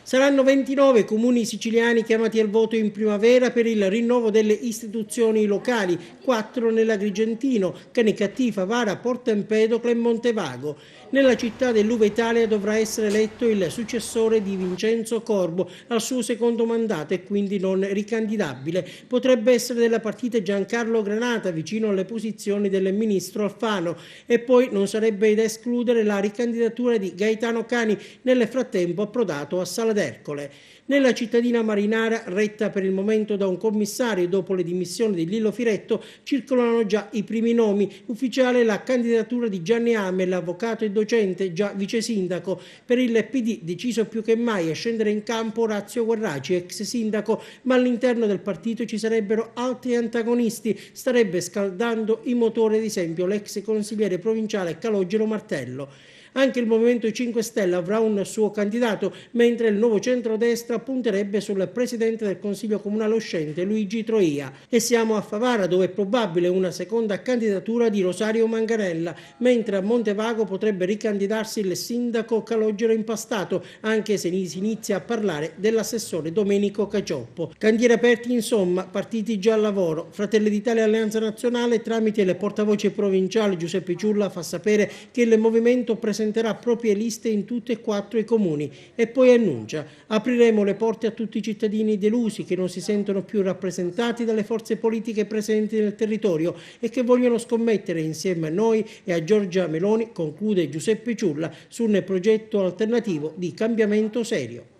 Saranno 29 comuni siciliani chiamati al voto in primavera per il rinnovo delle istituzioni locali, 4 nell'Agrigentino, Canicattì, Favara, Porto Empedocle e Montevago. Nella città dell'Uva Italia dovrà essere eletto il successore di Vincenzo Corbo al suo secondo mandato e quindi non ricandidabile. Potrebbe essere della partita Giancarlo Granata, vicino alle posizioni del ministro Alfano, e poi non sarebbe da escludere la ricandidatura di Gaetano Cani, nel frattempo approdato a Sala d'Ercole. Nella cittadina marinara, retta per il momento da un commissario dopo le dimissioni di Lillo Firetto, circolano già i primi nomi. Ufficiale la candidatura di Gianni Amel, avvocato e docente, già vice sindaco. Per il PD deciso più che mai a scendere in campo Orazio Guarraci, ex sindaco, ma all'interno del partito ci sarebbero altri antagonisti. Starebbe scaldando i motori ad esempio l'ex consigliere provinciale Calogero Martello. Anche il Movimento 5 Stelle avrà un suo candidato, mentre il nuovo centrodestra punterebbe sul presidente del Consiglio Comunale uscente Luigi Troia. E siamo a Favara, dove è probabile una seconda candidatura di Rosario Manganella, mentre a Montevago potrebbe ricandidarsi il sindaco Calogero Impastato, anche se si inizia a parlare dell'assessore Domenico Cacioppo. Cantieri aperti insomma, partiti già al lavoro. Fratelli d'Italia e Alleanza Nazionale, tramite il portavoce provinciale Giuseppe Ciulla, fa sapere che il movimento presenterà proprie liste in tutti e 4 i comuni e poi annuncia: apriremo le porte a tutti i cittadini delusi che non si sentono più rappresentati dalle forze politiche presenti nel territorio e che vogliono scommettere insieme a noi e a Giorgia Meloni, conclude Giuseppe Ciulla, su un progetto alternativo di cambiamento serio.